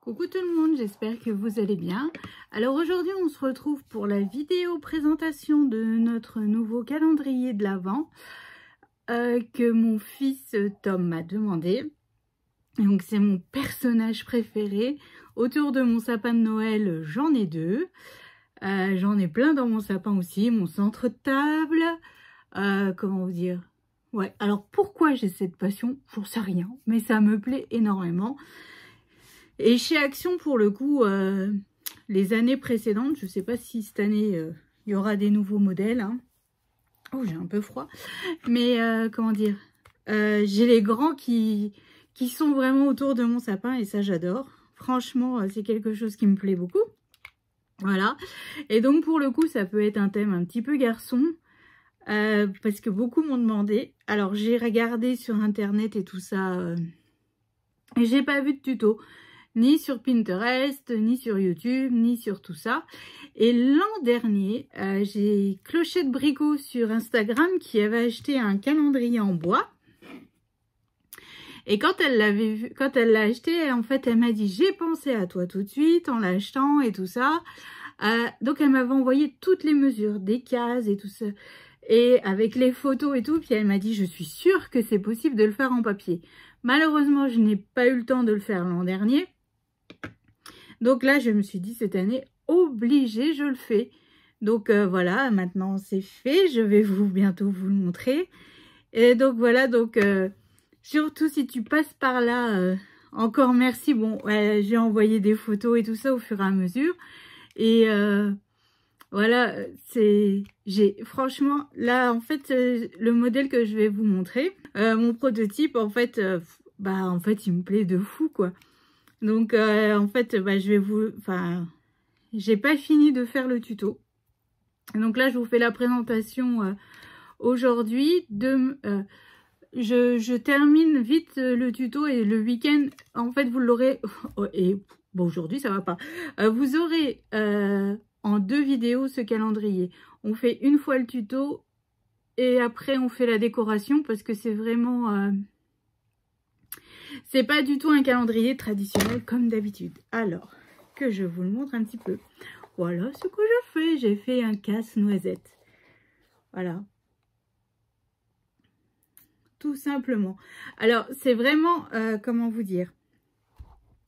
Coucou tout le monde, j'espère que vous allez bien. Alors aujourd'hui on se retrouve pour la vidéo présentation de notre nouveau calendrier de l'Avent que mon fils Tom m'a demandé. Donc c'est mon personnage préféré. Autour de mon sapin de Noël, j'en ai deux. J'en ai plein dans mon sapin aussi, mon centre de table. Comment vous dire? Ouais, alors pourquoi j'ai cette passion? J'en sais rien, mais ça me plaît énormément. Et chez Action, pour le coup, les années précédentes, je ne sais pas si cette année, il y aura des nouveaux modèles. Hein. Oh, j'ai un peu froid. Mais, comment dire, j'ai les grands qui sont vraiment autour de mon sapin et ça, j'adore. Franchement, c'est quelque chose qui me plaît beaucoup. Voilà. Et donc, pour le coup, ça peut être un thème un petit peu garçon. Parce que beaucoup m'ont demandé. Alors, j'ai regardé sur Internet et tout ça. Et j'ai pas vu de tuto. Ni sur Pinterest, ni sur YouTube, ni sur tout ça. Et l'an dernier, j'ai Clochette Bricot sur Instagram qui avait acheté un calendrier en bois. Et quand elle l'avait vu, quand elle l'a acheté, en fait, elle m'a dit « J'ai pensé à toi tout de suite en l'achetant et tout ça. » Donc, elle m'avait envoyé toutes les mesures, des cases et tout ça. Et avec les photos et tout, puis elle m'a dit « Je suis sûre que c'est possible de le faire en papier. » Malheureusement, je n'ai pas eu le temps de le faire l'an dernier. Donc là, je me suis dit, cette année, obligée, je le fais. Donc voilà, maintenant c'est fait. Je vais bientôt vous le montrer. Et donc voilà, donc surtout si tu passes par là, encore merci. Bon, j'ai envoyé des photos et tout ça au fur et à mesure. Et voilà, franchement, là, en fait, le modèle que je vais vous montrer, mon prototype, en fait, il me plaît de fou, quoi. Donc, en fait, j'ai pas fini de faire le tuto. Donc là, je vous fais la présentation aujourd'hui. Je termine vite le tuto et le week-end, en fait, vous l'aurez... Et bon, aujourd'hui, ça va pas. Vous aurez en 2 vidéos ce calendrier. On fait une fois le tuto et après, on fait la décoration parce que c'est vraiment... c'est pas du tout un calendrier traditionnel comme d'habitude. Alors, que je vous le montre un petit peu. Voilà ce que je fais. J'ai fait un casse-noisette. Voilà. Tout simplement. Alors, c'est vraiment, comment vous dire.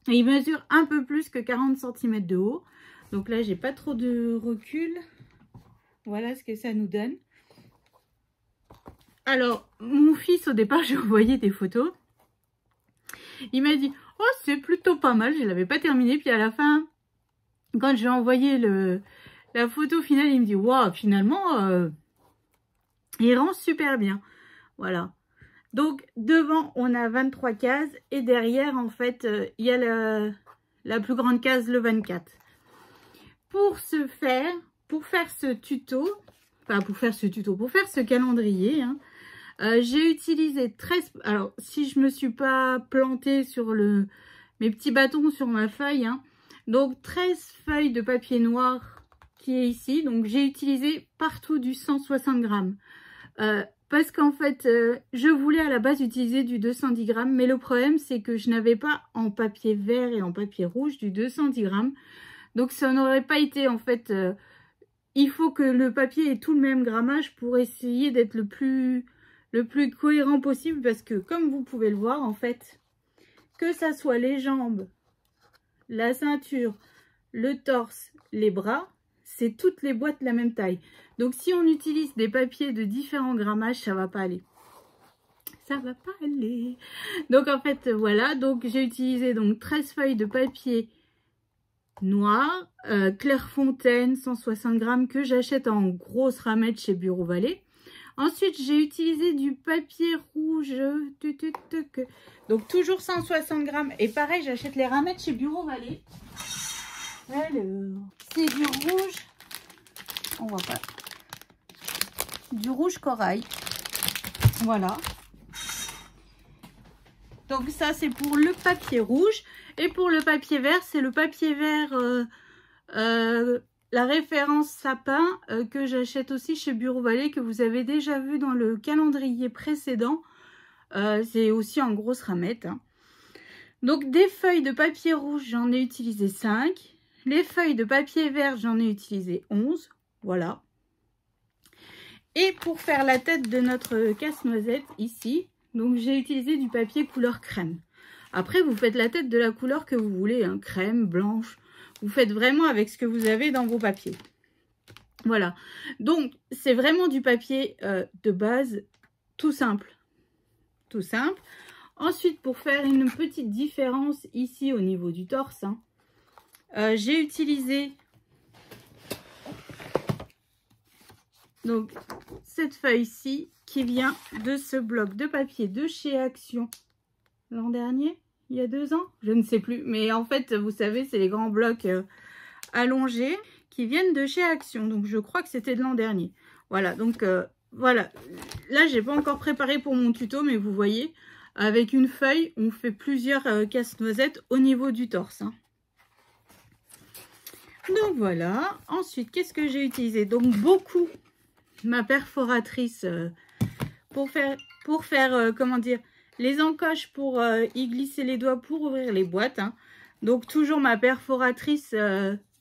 Il mesure un peu plus que 40 cm de haut. Donc là, j'ai pas trop de recul. Voilà ce que ça nous donne. Alors, mon fils, au départ, je voyais des photos. Il m'a dit, oh, c'est plutôt pas mal. Je ne l'avais pas terminé. Puis à la fin, quand j'ai envoyé la photo finale, il me dit, waouh, finalement, il rend super bien. Voilà. Donc, devant, on a 23 cases. Et derrière, en fait, il y a la plus grande case, le 24. Pour faire ce tuto, pour faire ce calendrier, hein, j'ai utilisé 13... Alors, si je me suis pas plantée sur mes petits bâtons sur ma feuille, hein, donc 13 feuilles de papier noir qui est ici. Donc, j'ai utilisé partout du 160 grammes. Parce qu'en fait, je voulais à la base utiliser du 210 grammes. Mais le problème, c'est que je n'avais pas en papier vert et en papier rouge du 210 grammes. Donc, ça n'aurait pas été, en fait... il faut que le papier ait tout le même grammage pour essayer d'être le plus cohérent possible, parce que comme vous pouvez le voir, en fait, que ça soit les jambes, la ceinture, le torse, les bras, c'est toutes les boîtes de la même taille. Donc si on utilise des papiers de différents grammages, ça va pas aller. Ça va pas aller. Donc en fait, voilà, donc j'ai utilisé donc 13 feuilles de papier noir, Clairefontaine, 160 grammes, que j'achète en grosse ramette chez Bureau Vallée. Ensuite, j'ai utilisé du papier rouge, donc toujours 160 grammes. Et pareil, j'achète les ramettes chez Bureau Vallée. Alors, c'est du rouge, on voit pas, du rouge corail. Voilà. Donc ça, c'est pour le papier rouge. Et pour le papier vert, c'est le papier vert... la référence sapin que j'achète aussi chez Bureau Vallée, que vous avez déjà vu dans le calendrier précédent. C'est aussi en grosse ramette. Hein. Donc des feuilles de papier rouge, j'en ai utilisé 5. Les feuilles de papier vert, j'en ai utilisé 11. Voilà. Et pour faire la tête de notre casse-noisette ici, donc j'ai utilisé du papier couleur crème. Après, vous faites la tête de la couleur que vous voulez, hein, crème, blanche. Vous faites vraiment avec ce que vous avez dans vos papiers. Voilà. Donc, c'est vraiment du papier de base, tout simple. Tout simple. Ensuite, pour faire une petite différence ici au niveau du torse, hein, j'ai utilisé donc cette feuille-ci qui vient de ce bloc de papier de chez Action l'an dernier, il y a 2 ans, je ne sais plus. Mais en fait, vous savez, c'est les grands blocs allongés qui viennent de chez Action. Donc, je crois que c'était de l'an dernier. Voilà, donc voilà. Là, j'ai pas encore préparé pour mon tuto, mais vous voyez, avec une feuille, on fait plusieurs casse-noisettes au niveau du torse. Hein. Donc, voilà. Ensuite, qu'est-ce que j'ai utilisé? Donc, beaucoup ma perforatrice pour faire comment dire, les encoches pour y glisser les doigts pour ouvrir les boîtes. Hein. Donc, toujours ma perforatrice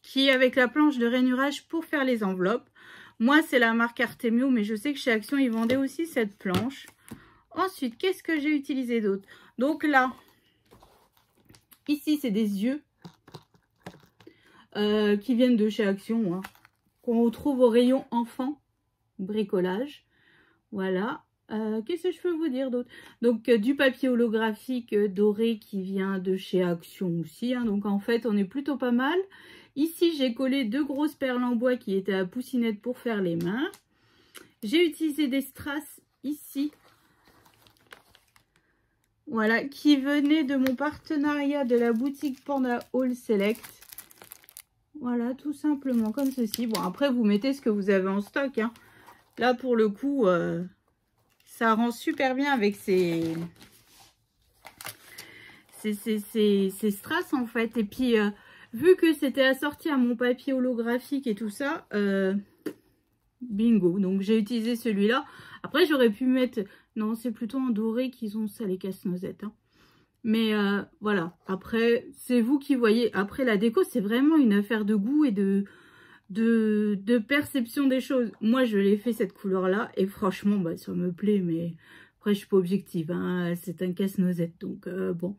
qui est avec la planche de rainurage pour faire les enveloppes. Moi, c'est la marque Artemio, mais je sais que chez Action, ils vendaient aussi cette planche. Ensuite, qu'est-ce que j'ai utilisé d'autre? Donc là, ici, c'est des yeux qui viennent de chez Action, hein, qu'on retrouve au rayon enfant, bricolage. Voilà. Qu'est-ce que je peux vous dire d'autre? Donc, du papier holographique doré qui vient de chez Action aussi. Hein, donc, en fait, on est plutôt pas mal. Ici, j'ai collé 2 grosses perles en bois qui étaient à poussinette pour faire les mains. J'ai utilisé des strass ici. Voilà, qui venaient de mon partenariat de la boutique Panda All Select. Voilà, tout simplement comme ceci. Bon, après, vous mettez ce que vous avez en stock. Hein. Là, pour le coup, ça rend super bien avec ces strass, en fait. Et puis, vu que c'était assorti à mon papier holographique et tout ça, bingo. Donc, j'ai utilisé celui-là. Après, j'aurais pu mettre... Non, c'est plutôt en doré qu'ils ont ça, les casse-noisettes. Hein. Mais voilà. Après, c'est vous qui voyez. Après, la déco, c'est vraiment une affaire de goût et de perception des choses. Moi, je l'ai fait cette couleur-là. Et franchement, bah, ça me plaît. Mais après, je suis pas objective. Hein. C'est un casse-noisette. Donc, bon.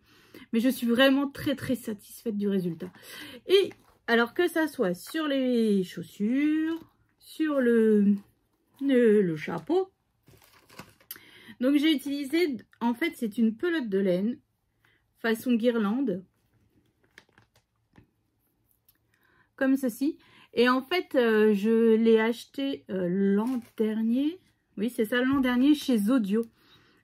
Mais je suis vraiment très, très satisfaite du résultat. Et alors que ça soit sur les chaussures, sur le chapeau. Donc, j'ai utilisé, en fait, c'est une pelote de laine, façon guirlande, comme ceci. Et en fait, je l'ai acheté l'an dernier, oui, c'est ça, l'an dernier, chez Zodio.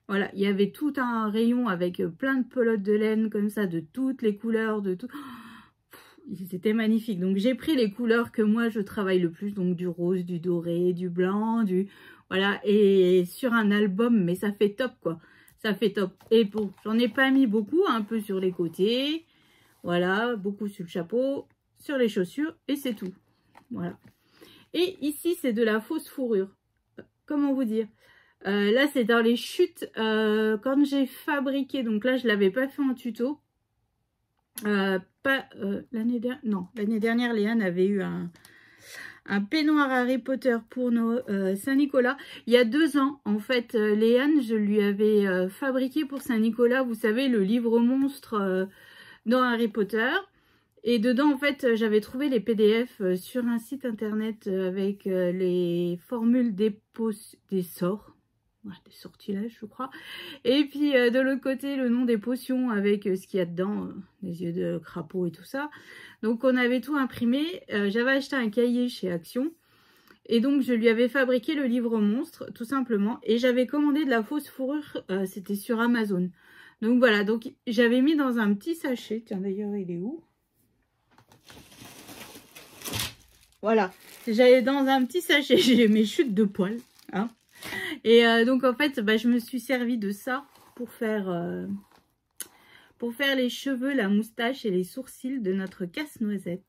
Voilà, il y avait tout un rayon avec plein de pelotes de laine, comme ça, de toutes les couleurs, de tout. C'était magnifique. Donc, j'ai pris les couleurs que moi, je travaille le plus, donc du rose, du doré, du blanc, du... Voilà, et sur un album, mais ça fait top, quoi. Ça fait top. Et bon, j'en ai pas mis beaucoup, un peu sur les côtés. Voilà, beaucoup sur le chapeau, sur les chaussures, et c'est tout. Voilà. Et ici, c'est de la fausse fourrure. Comment vous dire? Là, c'est dans les chutes. Quand j'ai fabriqué, donc là, je l'avais pas fait en tuto. L'année dernière, Léane avait eu un peignoir Harry Potter pour nos Saint-Nicolas. Il y a 2 ans, en fait, Léane, je lui avais fabriqué pour Saint-Nicolas, vous savez, le livre monstre dans Harry Potter. Et dedans, en fait, j'avais trouvé les PDF sur un site internet avec les formules des sorts. Ouais, des sortilèges, je crois. Et puis, de l'autre côté, le nom des potions avec ce qu'il y a dedans, des yeux de crapaud et tout ça. Donc, on avait tout imprimé. J'avais acheté un cahier chez Action. Et donc, je lui avais fabriqué le livre monstre, tout simplement. Et j'avais commandé de la fausse fourrure, c'était sur Amazon. Donc, voilà. Donc, j'avais mis dans un petit sachet. Tiens, d'ailleurs, il est où? Voilà. J'avais dans un petit sachet, j'ai mes chutes de poils, hein. Et donc en fait, bah, je me suis servi de ça pour faire les cheveux, la moustache et les sourcils de notre casse-noisette.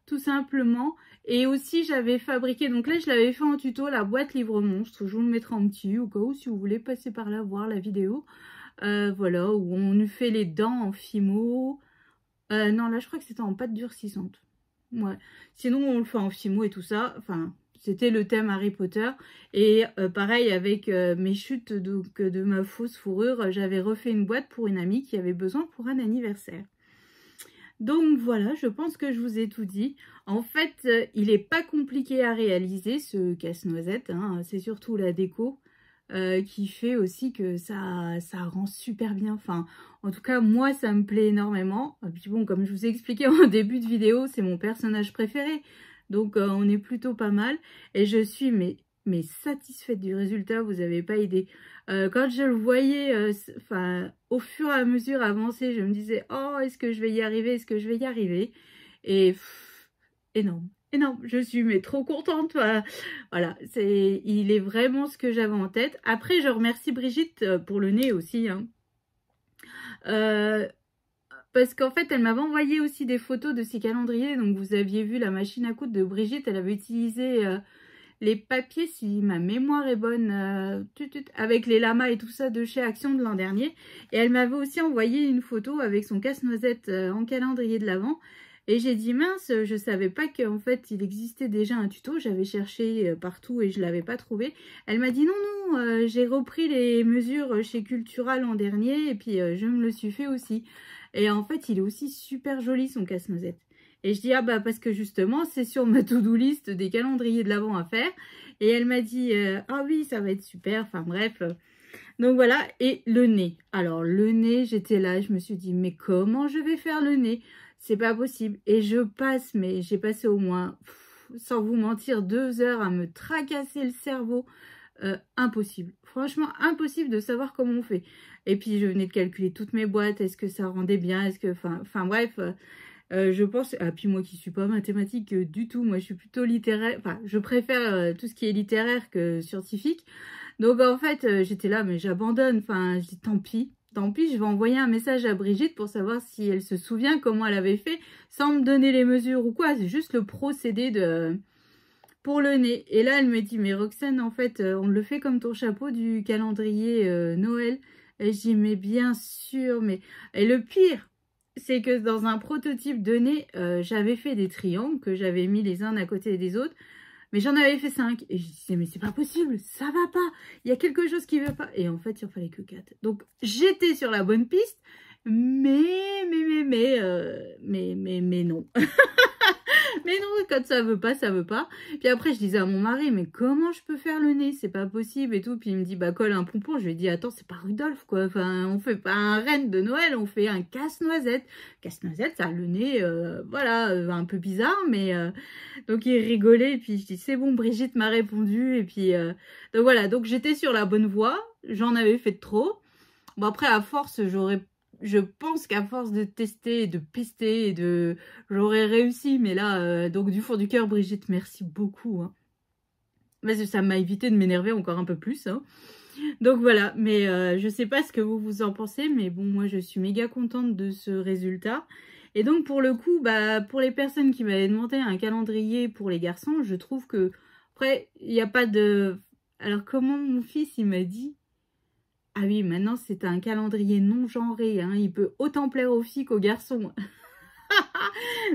Tout simplement. Et aussi, j'avais fabriqué, donc là, je l'avais fait en tuto, la boîte livre monstre. Je vous le mettrai en petit au cas où, si vous voulez passer par là voir la vidéo. voilà, où on lui fait les dents en fimo. Non, là, je crois que c'était en pâte durcissante. Ouais. Sinon, on le fait en fimo et tout ça. Enfin, c'était le thème Harry Potter. Et pareil, avec mes chutes donc, de ma fausse fourrure, j'avais refait une boîte pour une amie qui avait besoin pour un anniversaire. Donc voilà, je pense que je vous ai tout dit. En fait, il n'est pas compliqué à réaliser ce casse-noisette, hein. C'est surtout la déco qui fait aussi que ça rend super bien. Enfin, en tout cas, moi, ça me plaît énormément. Et puis bon, comme je vous ai expliqué en début de vidéo, c'est mon personnage préféré. Donc, on est plutôt pas mal. Et je suis mais satisfaite du résultat, vous n'avez pas idée. Quand je le voyais, enfin, au fur et à mesure avancer, je me disais, oh, est-ce que je vais y arriver? Est-ce que je vais y arriver? Et énorme, énorme. Je suis mais trop contente. Voilà, il est vraiment ce que j'avais en tête. Après, je remercie Brigitte pour le nez aussi, hein. Parce qu'en fait, elle m'avait envoyé aussi des photos de ses calendriers. Donc, vous aviez vu la machine à coudre de Brigitte. Elle avait utilisé les papiers, si ma mémoire est bonne, avec les lamas et tout ça de chez Action de l'an dernier. Et elle m'avait aussi envoyé une photo avec son casse-noisette en calendrier de l'Avent. Et j'ai dit mince, je savais pas qu'en fait il existait déjà un tuto. J'avais cherché partout et je l'avais pas trouvé. Elle m'a dit non, j'ai repris les mesures chez Cultura l'an dernier et puis je me le suis fait aussi. Et en fait, il est aussi super joli son casse-noisette. Et je dis, ah bah parce que justement, c'est sur ma to-do list des calendriers de l'Avent à faire. Et elle m'a dit, ah oui, ça va être super. Enfin bref. Donc voilà, et le nez. Alors le nez, j'étais là, je me suis dit, mais comment je vais faire le nez? C'est pas possible. Et je passe, mais j'ai passé au moins, sans vous mentir, 2 heures à me tracasser le cerveau. Impossible. Franchement, impossible de savoir comment on fait. Et puis je venais de calculer toutes mes boîtes. Est-ce que ça rendait bien? Est-ce que, enfin bref... je pense, ah puis moi qui suis pas mathématique du tout, moi je suis plutôt littéraire, enfin je préfère tout ce qui est littéraire que scientifique. Donc en fait j'étais là mais j'abandonne, enfin je dis tant pis, je vais envoyer un message à Brigitte pour savoir si elle se souvient comment elle avait fait sans me donner les mesures ou quoi, c'est juste le procédé pour le nez. Et là elle me dit mais Roxane en fait on le fait comme ton chapeau du calendrier Noël. Et je dis mais bien sûr, mais et le pire c'est que dans un prototype donné, j'avais fait des triangles que j'avais mis les uns à côté des autres, mais j'en avais fait 5. Et je disais, mais c'est pas possible, ça va pas, il y a quelque chose qui va pas. Et en fait, il en fallait que 4. Donc, j'étais sur la bonne piste, mais non. Mais non, quand ça veut pas, ça veut pas. Puis après, je disais à mon mari, mais comment je peux faire le nez? C'est pas possible et tout. Puis il me dit, bah colle un pompon. Je lui ai dit, attends, c'est pas Rudolph, quoi. Enfin, on fait pas un renne de Noël, on fait un casse-noisette. Casse-noisette, ça a le nez, voilà, un peu bizarre, mais... Donc il rigolait, et puis je dis, c'est bon, Brigitte m'a répondu. Et puis, donc voilà, donc j'étais sur la bonne voie. J'en avais fait trop. Bon, après, à force, je pense qu'à force de tester, de pester, j'aurais réussi. Mais là, donc du fond du cœur, Brigitte, merci beaucoup, hein. Parce que ça m'a évité de m'énerver encore un peu plus, hein. Donc voilà, mais je sais pas ce que vous en pensez, mais bon, moi je suis méga contente de ce résultat. Et donc pour le coup, bah pour les personnes qui m'avaient demandé un calendrier pour les garçons, je trouve que après, il n'y a pas de... Alors comment mon fils, il m'a dit... Ah oui, maintenant c'est un calendrier non genré, hein. Il peut autant plaire aux filles qu'aux garçons.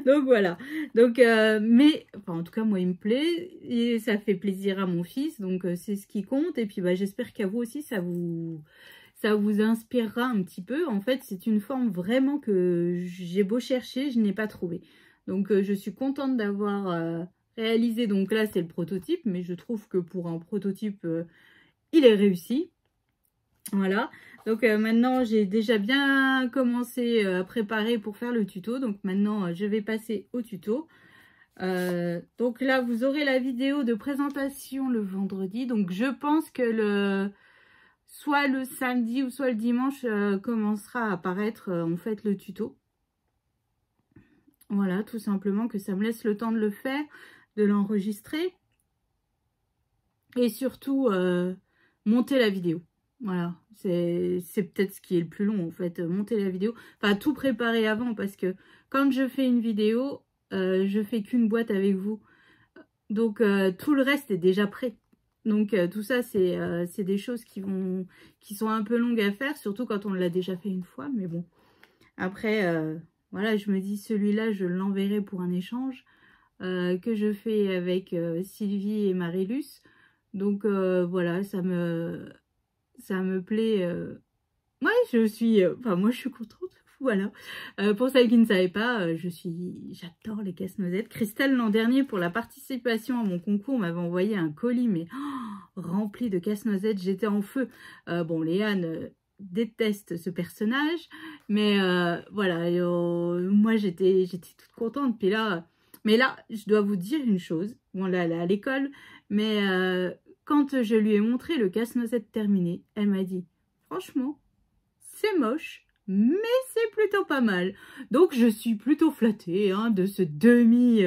Donc voilà. Donc, mais enfin, en tout cas, moi il me plaît et ça fait plaisir à mon fils, donc c'est ce qui compte. Et puis bah, j'espère qu'à vous aussi ça vous inspirera un petit peu. En fait, c'est une forme vraiment que j'ai beau chercher, je n'ai pas trouvé. Donc je suis contente d'avoir réalisé. Donc là c'est le prototype, mais je trouve que pour un prototype, il est réussi. Voilà, donc maintenant j'ai déjà bien commencé à préparer pour faire le tuto. Donc maintenant je vais passer au tuto. Donc là vous aurez la vidéo de présentation le vendredi. Donc je pense que soit le samedi ou soit le dimanche commencera à apparaître en fait le tuto. Voilà, tout simplement que ça me laisse le temps de le faire, de l'enregistrer. Et surtout monter la vidéo. Voilà, c'est peut-être ce qui est le plus long en fait, monter la vidéo. Enfin, tout préparer avant parce que quand je fais une vidéo, je fais qu'une boîte avec vous. Donc, tout le reste est déjà prêt. Donc tout ça, c'est des choses qui sont un peu longues à faire, surtout quand on l'a déjà fait une fois. Mais bon, après, voilà, je me dis, celui-là, je l'enverrai pour un échange que je fais avec Sylvie et Marilus. Donc voilà, ça me plaît. Ouais, enfin moi je suis contente. Voilà. Pour celles qui ne savaient pas, j'adore les casse-noisettes. Christelle, l'an dernier, pour la participation à mon concours, m'avait envoyé un colis, mais rempli de casse-noisettes. J'étais en feu. Bon, Léane déteste ce personnage, mais voilà, moi j'étais toute contente. Puis là, mais là, je dois vous dire une chose. Bon, là, elle est à l'école, mais quand je lui ai montré le casse-noisette terminé, elle m'a dit, franchement, c'est moche, mais c'est plutôt pas mal. Donc je suis plutôt flattée hein, de ce demi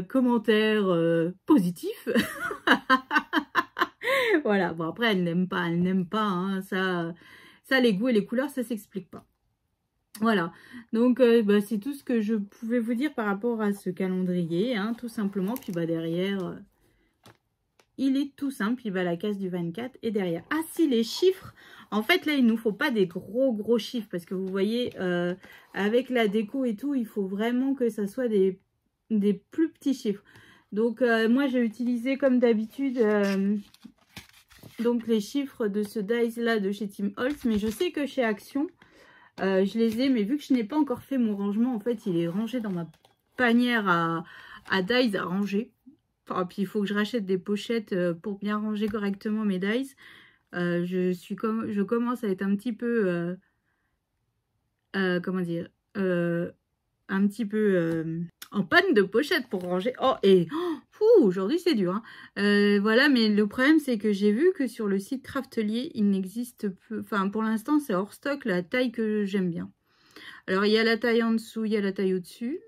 commentaire positif. Voilà, bon après elle n'aime pas, hein, ça les goûts et les couleurs ça s'explique pas. Voilà, donc bah, c'est tout ce que je pouvais vous dire par rapport à ce calendrier, hein, tout simplement. Puis bah, derrière, il est tout simple, il va à la case du 24 et derrière. Ah si, les chiffres, en fait là, il ne nous faut pas des gros chiffres parce que vous voyez, avec la déco et tout, il faut vraiment que ça soit des plus petits chiffres. Donc moi, j'ai utilisé comme d'habitude donc les chiffres de ce dies là de chez Tim Holtz, mais je sais que chez Action, je les ai, mais vu que je n'ai pas encore fait mon rangement, en fait, il est rangé dans ma panière à dies à ranger. Oh, puis il faut que je rachète des pochettes pour bien ranger correctement mes dies. Je commence à être un petit peu, comment dire, un petit peu en panne de pochettes pour ranger. Oh, et aujourd'hui c'est dur. Hein. Voilà, mais le problème c'est que j'ai vu que sur le site Craftelier, il n'existe plus, enfin pour l'instant c'est hors stock la taille que j'aime bien. Alors il y a la taille en dessous, il y a la taille au-dessus.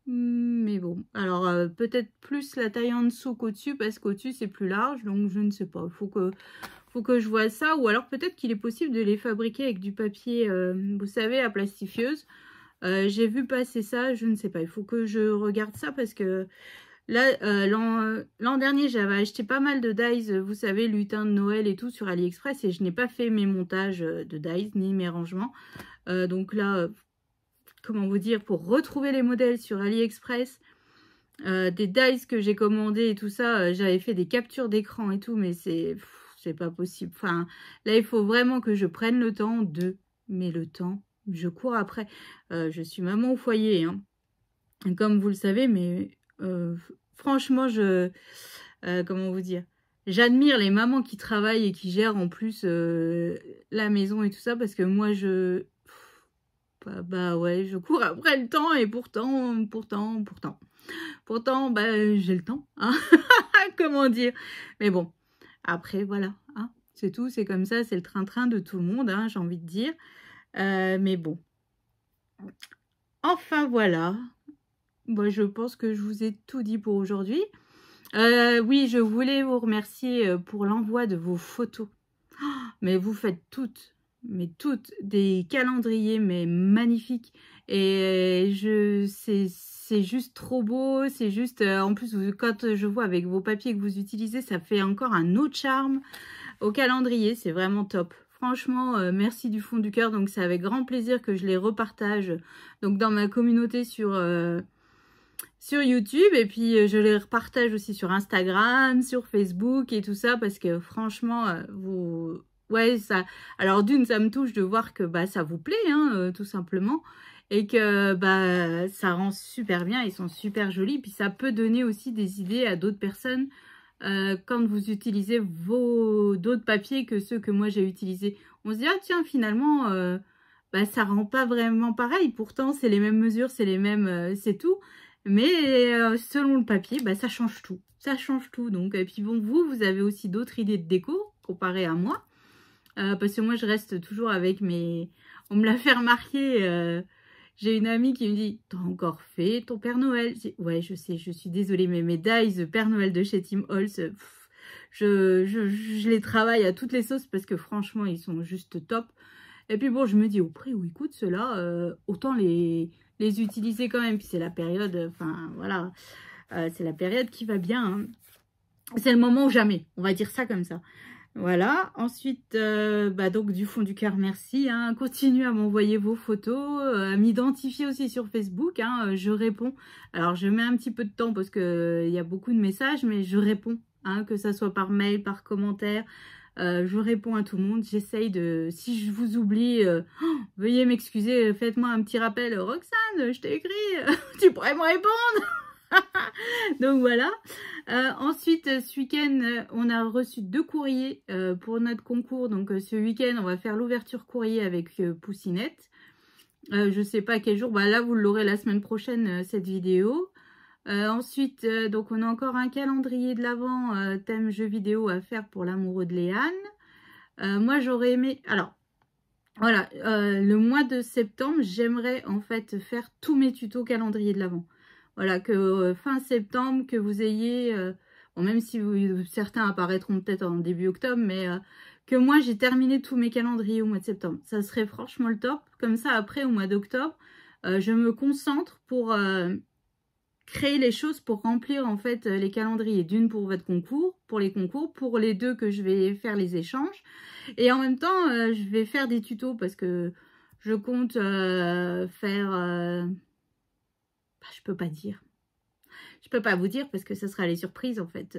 Mais bon, alors peut-être plus la taille en dessous qu'au-dessus parce qu'au-dessus c'est plus large, donc je ne sais pas, faut que je vois ça, ou alors peut-être qu'il est possible de les fabriquer avec du papier, vous savez, à plastifieuse. J'ai vu passer ça, je ne sais pas, il faut que je regarde ça parce que là, l'an dernier j'avais acheté pas mal de dies, vous savez, lutin de Noël et tout sur AliExpress et je n'ai pas fait mes montages de dies ni mes rangements. Donc là... comment vous dire, pour retrouver les modèles sur AliExpress, des dies que j'ai commandés et tout ça, j'avais fait des captures d'écran et tout, mais c'est pas possible. Enfin, là, il faut vraiment que je prenne le temps mais le temps, je cours après. Je suis maman au foyer, hein, comme vous le savez, mais franchement, comment vous dire, j'admire les mamans qui travaillent et qui gèrent en plus la maison et tout ça, parce que moi, bah ouais, je cours après le temps et pourtant, bah, j'ai le temps, hein. Comment dire. Mais bon, après, voilà, hein, c'est tout, c'est comme ça, c'est le train-train de tout le monde, hein, j'ai envie de dire. Mais bon. Enfin, voilà. Moi, je pense que je vous ai tout dit pour aujourd'hui. Oui, je voulais vous remercier pour l'envoi de vos photos. Oh, mais vous faites toutes des calendriers mais magnifiques et c'est juste trop beau, c'est juste en plus quand je vois avec vos papiers que vous utilisez, ça fait encore un autre charme au calendrier, c'est vraiment top. Franchement, merci du fond du cœur. Donc c'est avec grand plaisir que je les repartage donc dans ma communauté sur YouTube, et puis je les repartage aussi sur Instagram, sur Facebook et tout ça, parce que franchement ouais, ça, alors d'une, ça me touche de voir que bah ça vous plaît, hein, tout simplement, et que bah ça rend super bien, ils sont super jolis, puis ça peut donner aussi des idées à d'autres personnes quand vous utilisez d'autres papiers que ceux que moi j'ai utilisés. On se dit ah tiens, finalement bah ça rend pas vraiment pareil, pourtant c'est les mêmes mesures, c'est les mêmes, c'est tout, mais selon le papier, bah ça change tout, donc et puis bon, vous avez aussi d'autres idées de déco comparé à moi. Parce que moi je reste toujours avec mes... On me l'a fait remarquer, j'ai une amie qui me dit « T'as encore fait ton Père Noël ?» Ouais, je sais, je suis désolée, mais mes dies Père Noël de chez Tim Holtz, je les travaille à toutes les sauces parce que franchement ils sont juste top. Et puis bon, je me dis au prix où ils coûtent ceux-là, autant les utiliser quand même. Puis c'est la période, enfin voilà, c'est la période qui va bien, hein. c'est le moment ou jamais, on va dire ça comme ça. Voilà, ensuite, donc du fond du cœur, merci. Hein. Continuez à m'envoyer vos photos, à m'identifier aussi sur Facebook. Hein, je réponds. Alors, je mets un petit peu de temps parce qu'il y a beaucoup de messages, mais je réponds. Hein, que ça soit par mail, par commentaire. Je réponds à tout le monde. J'essaye de... Si je vous oublie, veuillez m'excuser. Faites-moi un petit rappel. Roxane, je t'ai écrit. Tu pourrais me répondre. Donc voilà. Ensuite, ce week-end, on a reçu 2 courriers pour notre concours. Donc ce week-end, on va faire l'ouverture courrier avec Poussinette. Je sais pas quel jour. Bah, là, vous l'aurez la semaine prochaine, cette vidéo. Ensuite, donc on a encore un calendrier de l'Avent thème jeux vidéo à faire pour l'amoureux de Léane. Moi, j'aurais aimé... Alors, voilà, le mois de septembre, j'aimerais en fait faire tous mes tutos calendrier de l'Avent. Voilà, que fin septembre, que vous ayez, bon, même si certains apparaîtront peut-être en début octobre, mais que moi j'ai terminé tous mes calendriers au mois de septembre. Ça serait franchement le top. Comme ça, après, au mois d'octobre, je me concentre pour créer les choses pour remplir en fait les calendriers. D'une pour votre concours, pour les concours, pour les 2 que je vais faire les échanges. Et en même temps, je vais faire des tutos parce que je compte faire... je peux pas dire. Je peux pas vous dire parce que ce sera les surprises en fait.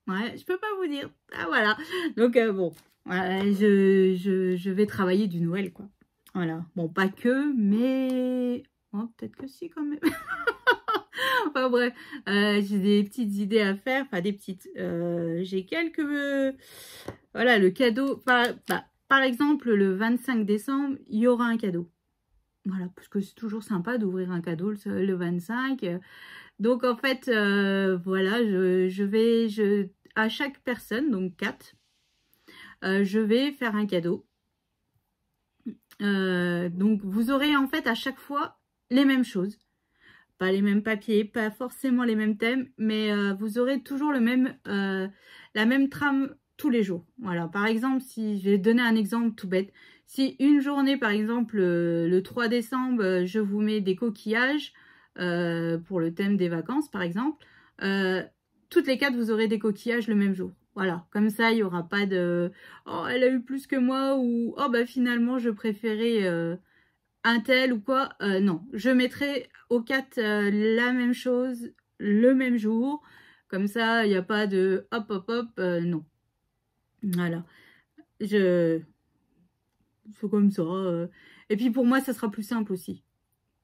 Ouais, je peux pas vous dire. Ah voilà. Donc bon, voilà, je vais travailler du Noël quoi. Voilà. Bon, pas que, mais... Oh, peut-être que si quand même. Enfin bref, j'ai des petites idées à faire. Enfin des petites... j'ai quelques... voilà, le cadeau... par exemple, le 25 décembre, il y aura un cadeau. Voilà, parce que c'est toujours sympa d'ouvrir un cadeau le 25. Donc, en fait, voilà, à chaque personne, donc 4, je vais faire un cadeau. Donc, vous aurez en fait à chaque fois les mêmes choses. Pas les mêmes papiers, pas forcément les mêmes thèmes, mais vous aurez toujours la même trame tous les jours. Voilà, par exemple, si je vais donner un exemple tout bête. Si une journée, par exemple, le 3 décembre, je vous mets des coquillages pour le thème des vacances, par exemple, toutes les 4, vous aurez des coquillages le même jour. Voilà, comme ça, il n'y aura pas de « Oh, elle a eu plus que moi » ou « Oh, bah finalement, je préférais un tel ou quoi ». Non, je mettrai aux 4 la même chose le même jour. Comme ça, il n'y a pas de « Hop, hop, hop », non. Voilà. C'est comme ça. Et puis pour moi, ça sera plus simple aussi.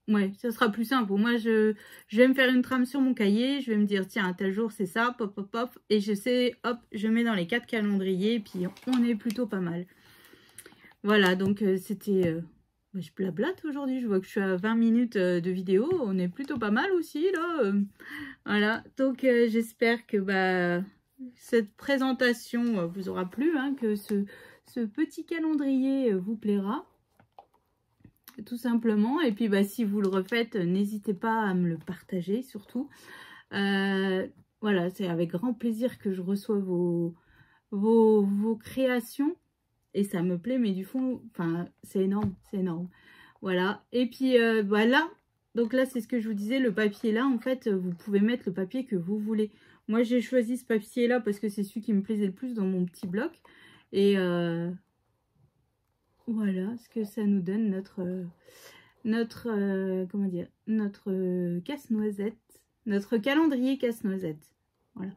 Ouais, ça sera plus simple. Moi, je vais me faire une trame sur mon cahier. Je vais me dire, tiens, un tel jour, c'est ça, pop, pop, pop. Et je sais, hop, je mets dans les 4 calendriers. Et puis, on est plutôt pas mal. Voilà, donc c'était... je blablate aujourd'hui. Je vois que je suis à 20 minutes de vidéo. On est plutôt pas mal aussi, là. Voilà, donc j'espère que cette présentation vous aura plu, hein, que ce petit calendrier vous plaira. Tout simplement. Et puis si vous le refaites, n'hésitez pas à me le partager surtout. Voilà, c'est avec grand plaisir que je reçois vos créations. Et ça me plaît, mais du fond, enfin, c'est énorme, c'est énorme. Voilà. Et puis voilà. Donc là, c'est ce que je vous disais, le papier là, en fait, vous pouvez mettre le papier que vous voulez. Moi, j'ai choisi ce papier là parce que c'est celui qui me plaisait le plus dans mon petit bloc. Et voilà ce que ça nous donne comment dire, notre casse-noisette, notre calendrier casse-noisette. Voilà,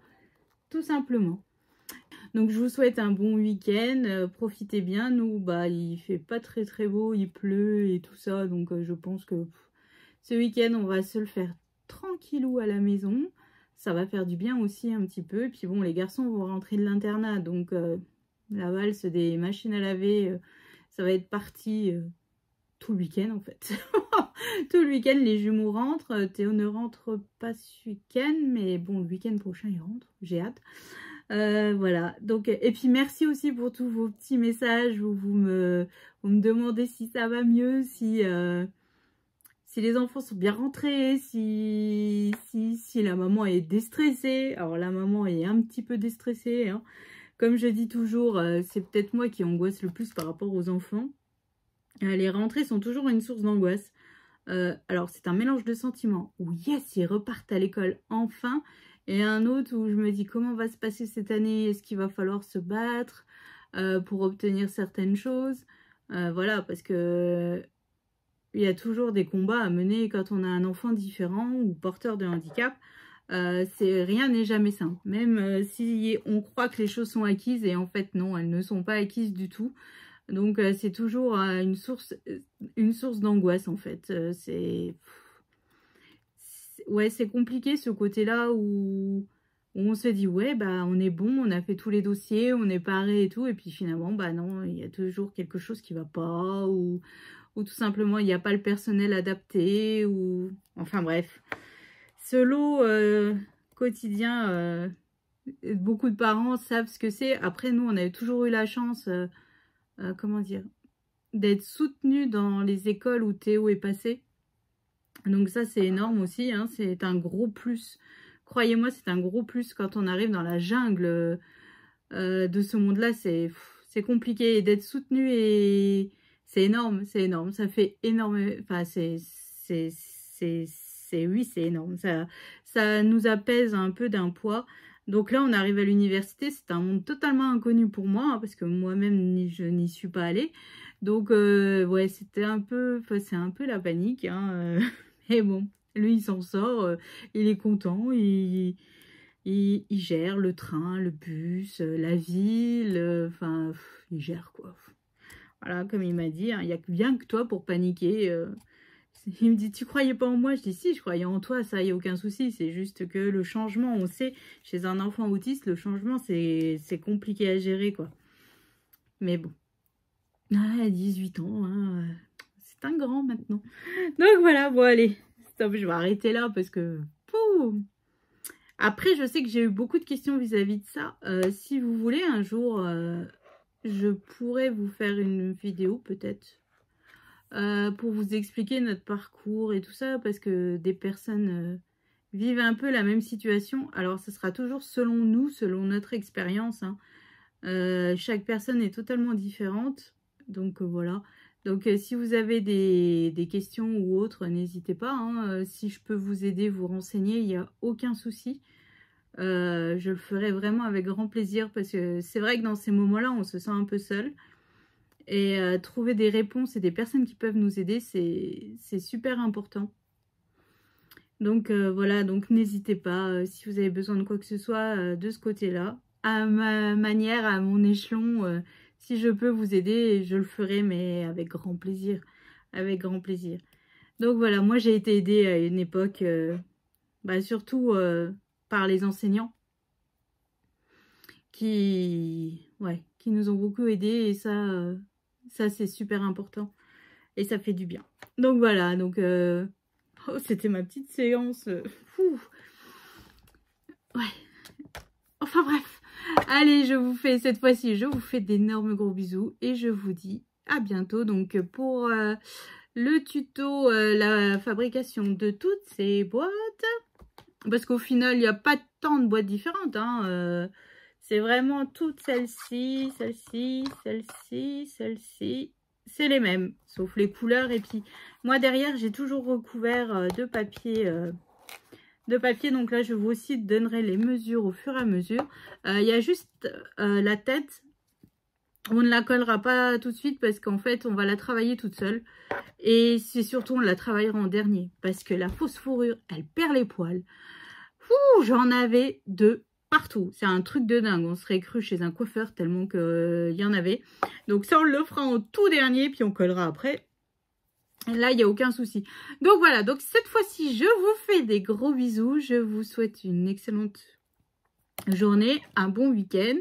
tout simplement. Donc je vous souhaite un bon week-end, profitez bien. Nous, il fait pas très très beau, il pleut et tout ça, donc je pense que ce week-end on va se le faire tranquillou à la maison. Ça va faire du bien aussi un petit peu. Et puis bon, les garçons vont rentrer de l'internat, donc la valse des machines à laver, ça va être parti tout le week-end en fait. Tout le week-end, les jumeaux rentrent. Théo ne rentre pas ce week-end, mais bon, le week-end prochain, il rentre. J'ai hâte. Voilà. Donc, et puis, merci aussi pour tous vos petits messages où vous me demandez si ça va mieux, si les enfants sont bien rentrés, si la maman est déstressée. Alors, la maman est un petit peu déstressée, hein. Comme je dis toujours, c'est peut-être moi qui angoisse le plus par rapport aux enfants. Les rentrées sont toujours une source d'angoisse. Alors, c'est un mélange de sentiments. Où yes, ils repartent à l'école enfin. Et un autre où je me dis comment va se passer cette année, est-ce qu'il va falloir se battre pour obtenir certaines choses. Voilà, parce que il y a toujours des combats à mener quand on a un enfant différent ou porteur de handicap. Rien n'est jamais simple. Même si on croit que les choses sont acquises, et en fait non, elles ne sont pas acquises du tout. Donc c'est toujours une source d'angoisse en fait. Ouais, c'est compliqué ce côté-là où on se dit ouais bah on est bon, on a fait tous les dossiers, on est paré et tout, et puis finalement bah non, il y a toujours quelque chose qui va pas, ou tout simplement il n'y a pas le personnel adapté, ou enfin bref. Ce lot quotidien, beaucoup de parents savent ce que c'est. Après nous on avait toujours eu la chance, comment dire, d'être soutenus dans les écoles où Théo est passé. Donc ça c'est énorme aussi, hein, c'est un gros plus. Croyez-moi, c'est un gros plus quand on arrive dans la jungle de ce monde-là. C'est compliqué, et d'être soutenu, et c'est énorme, c'est énorme. Ça fait énorme, enfin oui, c'est énorme. Ça nous apaise un peu d'un poids. Donc là, on arrive à l'université, c'est un monde totalement inconnu pour moi, hein, parce que moi-même, je n'y suis pas allée. Donc, ouais, c'est un peu la panique, hein, mais bon, lui, il s'en sort, il est content, il gère le train, le bus, la ville, enfin, il gère, quoi. Voilà, comme il m'a dit, hein, il n'y a bien que toi pour paniquer. Il me dit, tu croyais pas en moi? Je dis, si, je croyais en toi, ça, il n'y a aucun souci. C'est juste que le changement, on sait, chez un enfant autiste, le changement, c'est compliqué à gérer, quoi. Mais bon. Ah, 18 ans, hein, c'est un grand maintenant. Donc voilà, bon allez, stop, je vais arrêter là parce que... Pouh. Après, je sais que j'ai eu beaucoup de questions vis-à-vis de ça. Si vous voulez, un jour, je pourrais vous faire une vidéo peut-être pour vous expliquer notre parcours et tout ça, parce que des personnes vivent un peu la même situation. Alors, ce sera toujours selon nous, selon notre expérience, hein. Chaque personne est totalement différente. Donc voilà. Donc si vous avez des questions ou autres, n'hésitez pas, hein. Si je peux vous aider, vous renseigner, il n'y a aucun souci. Je le ferai vraiment avec grand plaisir, parce que c'est vrai que dans ces moments-là, on se sent un peu seul. Et trouver des réponses et des personnes qui peuvent nous aider, c'est super important. Donc voilà, donc n'hésitez pas, si vous avez besoin de quoi que ce soit de ce côté-là. À ma manière, à mon échelon, si je peux vous aider, je le ferai, mais avec grand plaisir. Avec grand plaisir. Donc voilà, moi j'ai été aidée à une époque, surtout par les enseignants qui nous ont beaucoup aidés, et ça c'est super important. Et ça fait du bien. Donc voilà, donc oh, c'était ma petite séance. Ouais. Enfin bref. Allez, cette fois-ci, je vous fais d'énormes gros bisous, et je vous dis à bientôt. Donc pour le tuto, la fabrication de toutes ces boîtes, parce qu'au final, il n'y a pas tant de boîtes différentes, hein. C'est vraiment toutes celles-ci, celle-ci, celle-ci, celle-ci. C'est les mêmes, sauf les couleurs. Et puis, moi, derrière, j'ai toujours recouvert de papier. Donc là, je vous aussi donnerai les mesures au fur et à mesure. Il y a juste la tête. On ne la collera pas tout de suite, parce qu'en fait, on va la travailler toute seule. Et c'est surtout, on la travaillera en dernier, parce que la fausse fourrure, elle perd les poils. J'en avais de partout. C'est un truc de dingue. On serait cru chez un coiffeur tellement qu'il y en avait. Donc ça, on le fera en tout dernier, puis on collera après. Et là, il n'y a aucun souci. Donc voilà, donc cette fois-ci, je vous fais des gros bisous. Je vous souhaite une excellente journée, un bon week-end.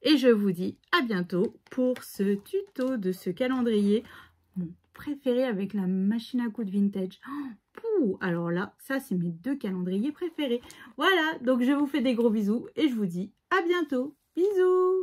Et je vous dis à bientôt pour ce tuto de ce calendrier. Mon préféré avec la machine à coudre vintage. Oh, alors là, ça c'est mes 2 calendriers préférés. Voilà, donc je vous fais des gros bisous et je vous dis à bientôt. Bisous!